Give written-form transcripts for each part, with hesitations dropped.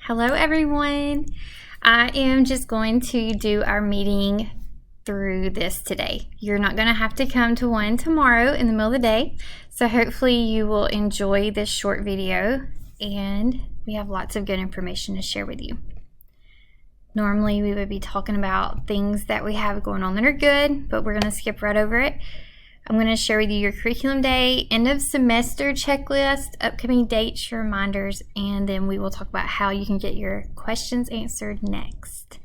Hello everyone. I am just going to do our meeting through this today. You're not going to have to come to one tomorrow in the middle of the day, so hopefully you will enjoy this short video and we have lots of good information to share with you. Normally we would be talking about things that we have going on that are good, but we're going to skip right over it. I'm going to share with you your curriculum day, end of semester checklist, upcoming dates, your reminders, and then we will talk about how you can get your questions answered next.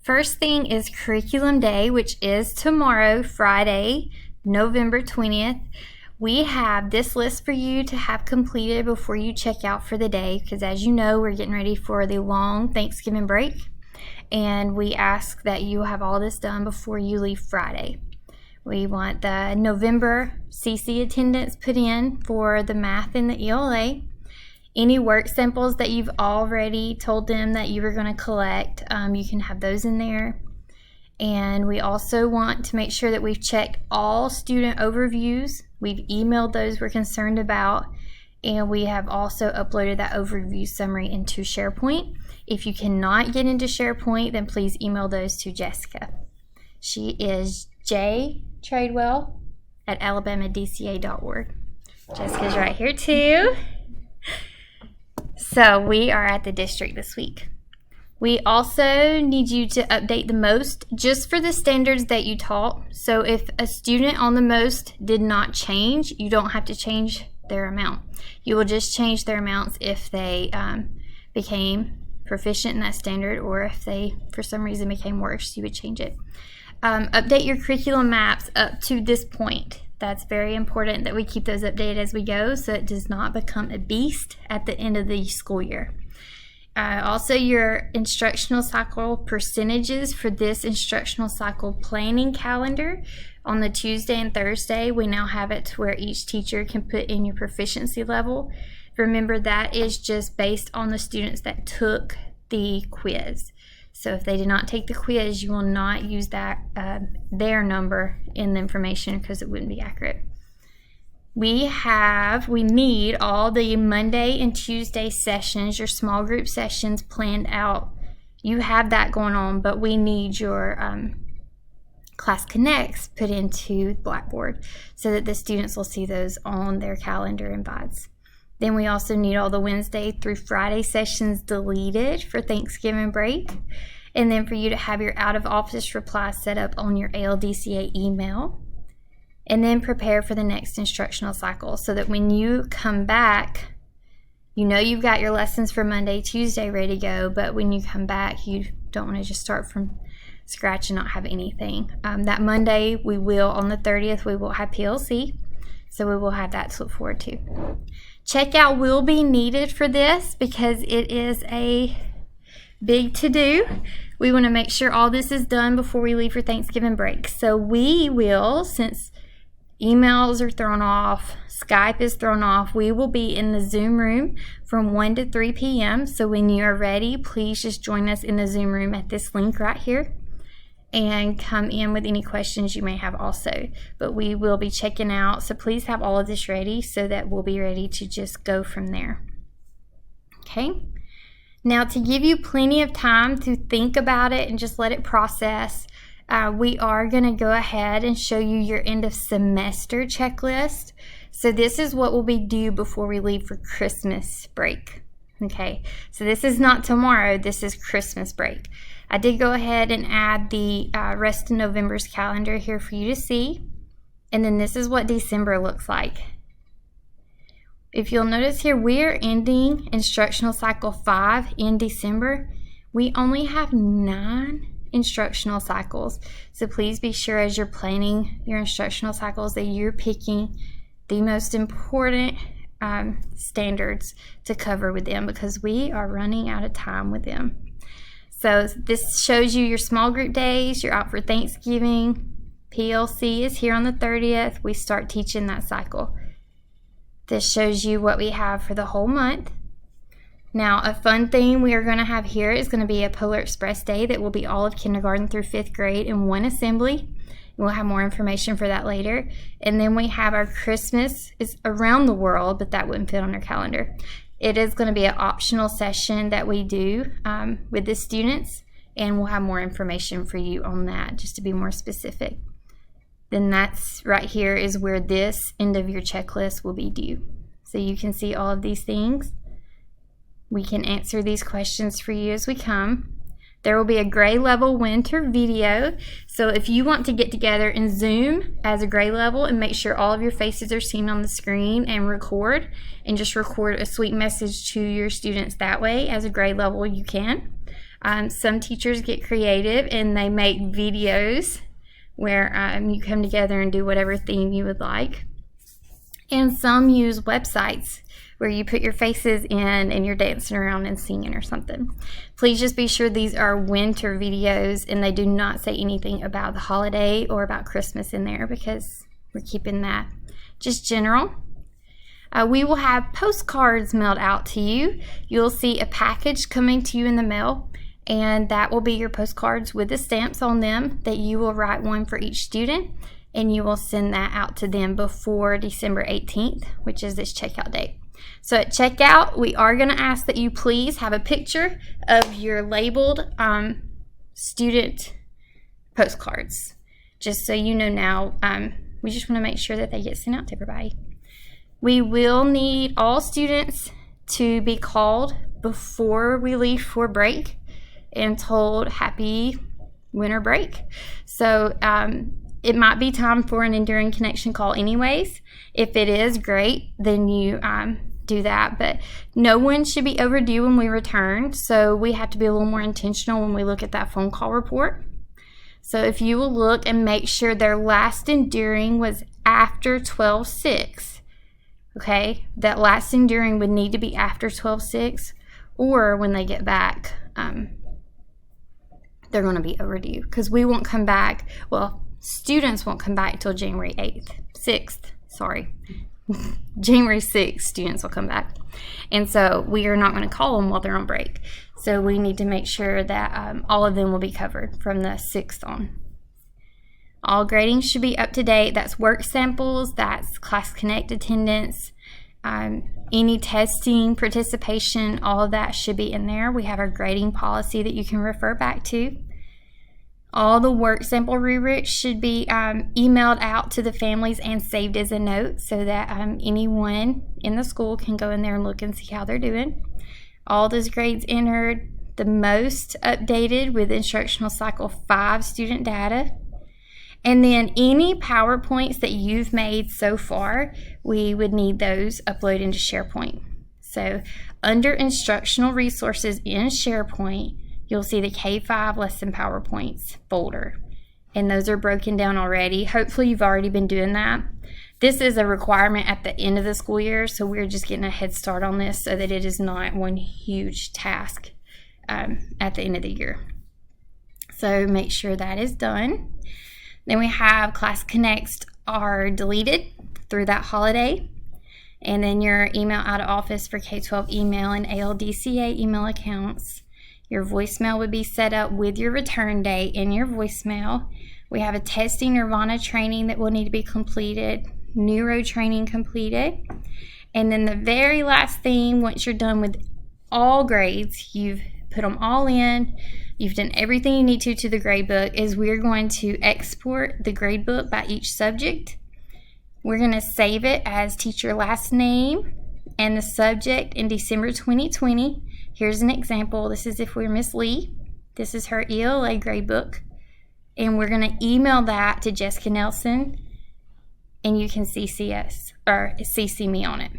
First thing is curriculum day, which is tomorrow, Friday, November 20th. We have this list for you to have completed before you check out for the day, because as you know, we're getting ready for the long Thanksgiving break, and we ask that you have all this done before you leave Friday. We want the November CC attendance put in for the math and the ELA. Any work samples that you've already told them that you were going to collect, you can have those in there. And we also want to make sure that we've checked all student overviews. We've emailed those we're concerned about, and we have also uploaded that overview summary into SharePoint. If you cannot get into SharePoint, then please email those to Jessica. She is jtradewell@alabamadca.org. Jessica's right here too. So we are at the district this week. We also need you to update the MOST just for the standards that you taught. So if a student on the MOST did not change, you don't have to change their amount. You will just change their amounts if they became proficient in that standard, or if they for some reason became worse, you would change it. Update your curriculum maps up to this point. That's very important that we keep those updated as we go so it does not become a beast at the end of the school year. Also, your instructional cycle percentages for this instructional cycle planning calendar on the Tuesday and Thursday, we now have it to where each teacher can put in your proficiency level. Remember, that is just based on the students that took the quiz. So if they did not take the quiz, you will not use that their number in the information because it wouldn't be accurate. We need all the Monday and Tuesday sessions, your small group sessions planned out. You have that going on, but we need your Class Connects put into Blackboard so that the students will see those on their calendar invites. Then we also need all the Wednesday through Friday sessions deleted for Thanksgiving break. And then for you to have your out-of-office replies set up on your ALDCA email. And then prepare for the next instructional cycle so that when you come back, you know you've got your lessons for Monday, Tuesday ready to go, but when you come back, you don't want to just start from scratch and not have anything. That Monday, on the 30th, we will have PLC. So we will have that to look forward to. Checkout will be needed for this because it is a big to-do. We want to make sure all this is done before we leave for Thanksgiving break. So we will, since emails are thrown off, Skype is thrown off, we will be in the Zoom room from 1 to 3 p.m. So when you are ready, please just join us in the Zoom room at this link right here and come in with any questions you may have also. But we will be checking out, so please have all of this ready so that we'll be ready to just go from there. Okay? Now, to give you plenty of time to think about it and just let it process, we are going to go ahead and show you your end of semester checklist. So this is what will be due before we leave for Christmas break. Okay, so this is not tomorrow, this is Christmas break. I did go ahead and add the rest of November's calendar here for you to see. And then this is what December looks like. If you'll notice here, we're ending instructional cycle 5 in December. We only have 9 instructional cycles. So please be sure as you're planning your instructional cycles that you're picking the most important standards to cover with them because we are running out of time with them. So this shows you your small group days. You're out for Thanksgiving. PLC is here on the 30th. We start teaching that cycle. This shows you what we have for the whole month. Now, a fun thing we are going to have here is going to be a Polar Express Day that will be all of kindergarten through 5th grade in one assembly. We'll have more information for that later. And then we have our Christmas is around the world, but that wouldn't fit on our calendar. It is going to be an optional session that we do with the students, and we'll have more information for you on that, just to be more specific. Then that's right here is where this end of your checklist will be due. So you can see all of these things. We can answer these questions for you as we come. There will be a grade level winter video. So if you want to get together in Zoom as a grade level and make sure all of your faces are seen on the screen and just record a sweet message to your students that way as a grade level, you can. Some teachers get creative and they make videos where you come together and do whatever theme you would like. And some use websites where you put your faces in and you're dancing around and singing or something. Please just be sure these are winter videos and they do not say anything about the holiday or about Christmas in there, because we're keeping that just general. We will have postcards mailed out to you. You'll see a package coming to you in the mail, and that will be your postcards with the stamps on them that you will write one for each student, and you will send that out to them before December 18th, which is this checkout date. So at checkout, we are going to ask that you please have a picture of your labeled student postcards. Just so you know now, we just want to make sure that they get sent out to everybody. We will need all students to be called before we leave for break and told happy winter break. So it might be time for an Enduring Connection call anyways. If it is, great, then you do that. But no one should be overdue when we return, so we have to be a little more intentional when we look at that phone call report. So if you will look and make sure their last enduring was after 12/6, okay? That last enduring would need to be after 12/6, or when they get back, they're going to be overdue, because we won't come back, well, students won't come back until January 6th, January 6th, students will come back. And so we are not going to call them while they're on break. So we need to make sure that all of them will be covered from the 6th on. All grading should be up to date. That's work samples, that's Class Connect attendance, any testing, participation, all of that should be in there. We have our grading policy that you can refer back to. All the work sample rubrics should be emailed out to the families and saved as a note, so that anyone in the school can go in there and look and see how they're doing. All those grades entered, the most updated with Instructional Cycle 5 student data. And then any PowerPoints that you've made so far, we would need those uploaded into SharePoint. So under Instructional Resources in SharePoint, you'll see the K-5 Lesson PowerPoints folder. And those are broken down already. Hopefully you've already been doing that. This is a requirement at the end of the school year, so we're just getting a head start on this so that it is not one huge task at the end of the year. So make sure that is done. Then we have Class Connects are deleted through that holiday. And then your email out of office for K-12 email and ALDCA email accounts. Your voicemail would be set up with your return date in your voicemail. We have a testing Nirvana training that will need to be completed, neuro training completed. And then the very last thing, once you're done with all grades, you've put them all in, you've done everything you need to the grade book, is we're going to export the grade book by each subject. We're going to save it as teacher last name and the subject in December 2020. Here's an example. This is if we're Miss Lee. This is her ELA grade book. And we're going to email that to Jessica Nelson, and you can CC us or CC me on it.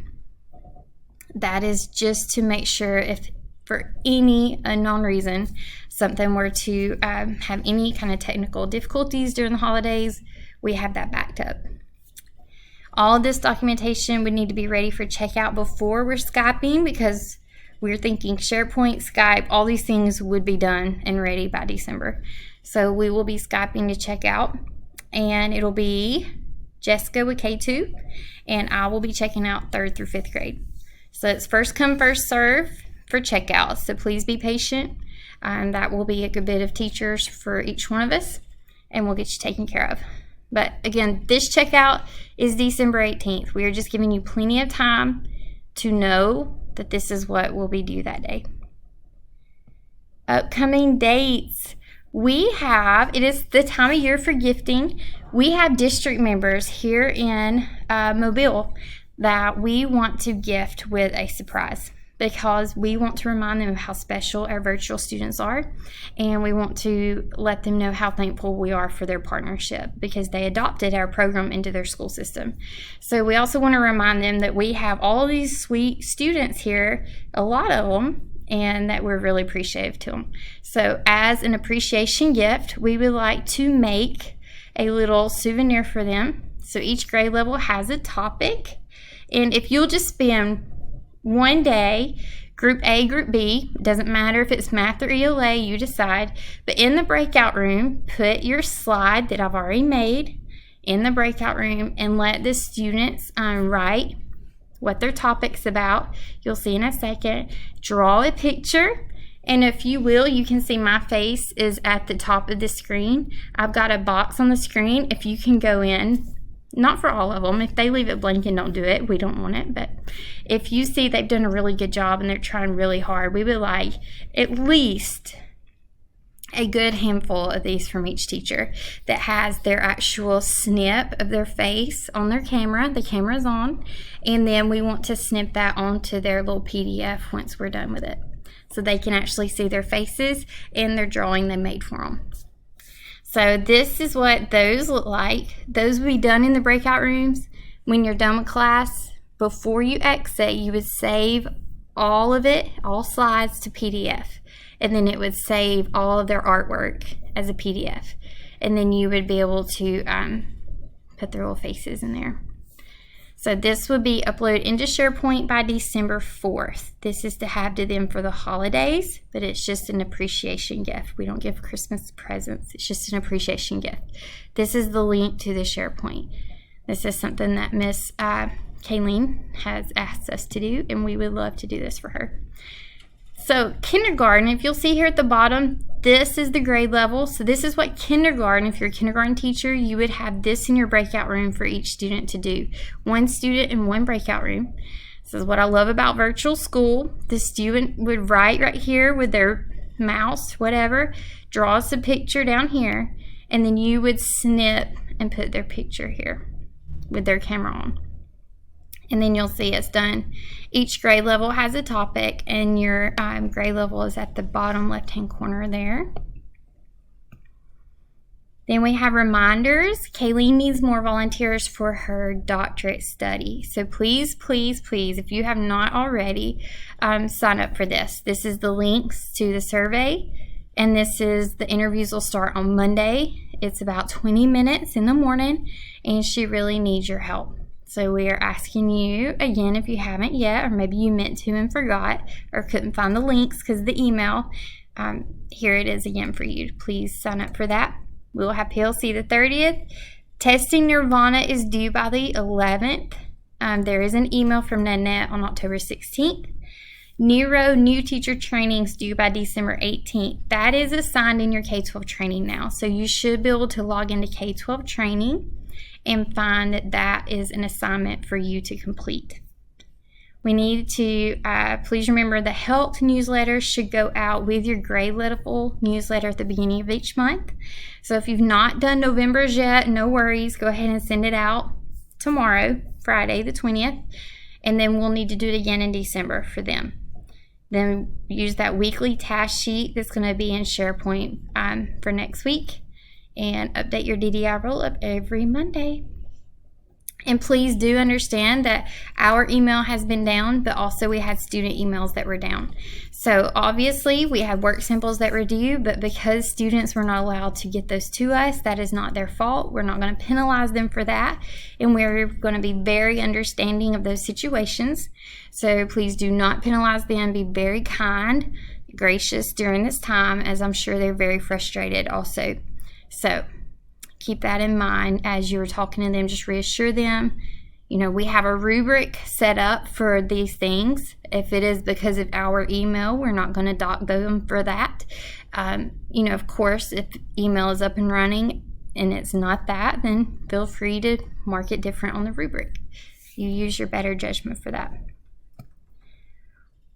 That is just to make sure if for any unknown reason something were to have any kind of technical difficulties during the holidays, we have that backed up. All of this documentation would need to be ready for checkout before we're Skyping, because we're thinking SharePoint, Skype, all these things would be done and ready by December. So we will be Skyping to check out, and it'll be Jessica with K2, and I will be checking out 3rd through 5th grade. So it's first come, first serve for checkout, so please be patient. That will be a good bit of teachers for each one of us, and we'll get you taken care of. But again, this checkout is December 18th. We are just giving you plenty of time to know that this is what will be due that day. Upcoming dates. It is the time of year for gifting. We have district members here in Mobile that we want to gift with a surprise, because we want to remind them of how special our virtual students are, and we want to let them know how thankful we are for their partnership because they adopted our program into their school system. So we also want to remind them that we have all these sweet students here, a lot of them, and that we're really appreciative to them. So as an appreciation gift, we would like to make a little souvenir for them. So each grade level has a topic, and if you'll just spend one day, group A, group B, doesn't matter if it's math or ELA, you decide, but in the breakout room, put your slide that I've already made in the breakout room and let the students write what their topic's about. You'll see in a second. Draw a picture, and if you will, you can see my face is at the top of the screen. I've got a box on the screen. If you can go in, not for all of them. If they leave it blank and don't do it, we don't want it. But if you see they've done a really good job and they're trying really hard, we would like at least a good handful of these from each teacher that has their actual snip of their face on their camera. The camera's on, and then we want to snip that onto their little PDF once we're done with it, so they can actually see their faces and their drawing they made for them. So this is what those look like. Those will be done in the breakout rooms. When you're done with class, before you exit, you would save all of it, all slides, to PDF. And then it would save all of their artwork as a PDF. And then you would be able to put their little faces in there. So this would be uploaded into SharePoint by December 4th. This is to have to them for the holidays, but it's just an appreciation gift. We don't give Christmas presents. It's just an appreciation gift. This is the link to the SharePoint. This is something that Miss Kayleen has asked us to do, and we would love to do this for her. So kindergarten, if you'll see here at the bottom, this is the grade level. So this is what kindergarten, if you're a kindergarten teacher, you would have this in your breakout room for each student to do. One student in one breakout room. This is what I love about virtual school. The student would write right here with their mouse, whatever, draw us a picture down here, and then you would snip and put their picture here with their camera on. And then you'll see it's done. Each grade level has a topic, and your grade level is at the bottom left-hand corner there. Then we have reminders. Kayleen needs more volunteers for her doctorate study. So please, please, please, if you have not already, sign up for this. This is the links to the survey, and the interviews will start on Monday. It's about 20 minutes in the morning, and she really needs your help. So we are asking you, again, if you haven't yet, or maybe you meant to and forgot, or couldn't find the links because of the email, here it is again for you. Please sign up for that. We will have PLC the 30th. Testing Nirvana is due by the 11th. There is an email from Nanette on October 16th. Neuro new teacher training is due by December 18th. That is assigned in your K-12 training now. So you should be able to log into K-12 training and find that is an assignment for you to complete. We need to, please remember, the health newsletter should go out with your grade level newsletter at the beginning of each month. So if you've not done November's yet, no worries, go ahead and send it out tomorrow, Friday the 20th, and then we'll need to do it again in December for them. Then use that weekly task sheet that's going to be in SharePoint for next week, and update your DDI roll-up every Monday. And please do understand that our email has been down, but also we had student emails that were down. So obviously we had work samples that were due, but because students were not allowed to get those to us, that is not their fault. We're not going to penalize them for that, and we're going to be very understanding of those situations. So please do not penalize them. Be very kind, gracious during this time, as I'm sure they're very frustrated also. So keep that in mind as you're talking to them. Just reassure them, we have a rubric set up for these things. If it is because of our email, we're not going to dock them for that. Of course, if email is up and running and it's not that, then feel free to mark it different on the rubric. You use your better judgment for that.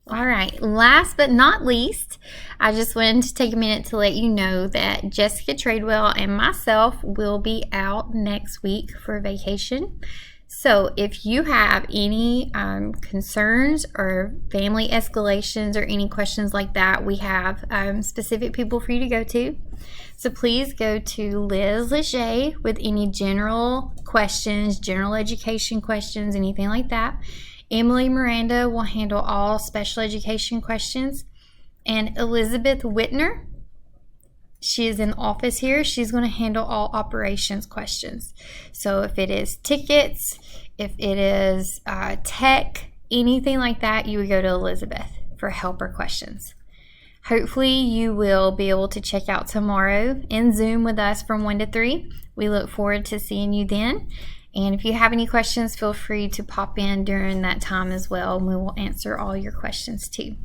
All right, last but not least, I just wanted to take a minute to let you know that Jessica Tradewell and myself will be out next week for vacation. So if you have any concerns or family escalations or any questions like that, we have specific people for you to go to. So please go to Liz Leger with any general questions, general education questions, anything like that. Emily Miranda will handle all special education questions. And Elizabeth Whitner, she is in the office here. She's going to handle all operations questions. So if it is tickets, if it is tech, anything like that, you would go to Elizabeth for helper questions. Hopefully you will be able to check out tomorrow in Zoom with us from 1 to 3. We look forward to seeing you then. And if you have any questions, feel free to pop in during that time as well, and we will answer all your questions too.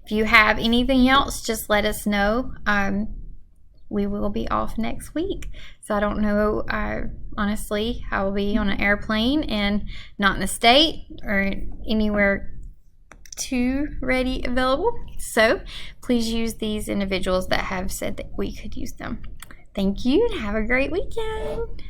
If you have anything else, just let us know. We will be off next week. So I don't know, honestly, I will be on an airplane and not in the state or anywhere too ready available. So please use these individuals that have said that we could use them. Thank you and have a great weekend.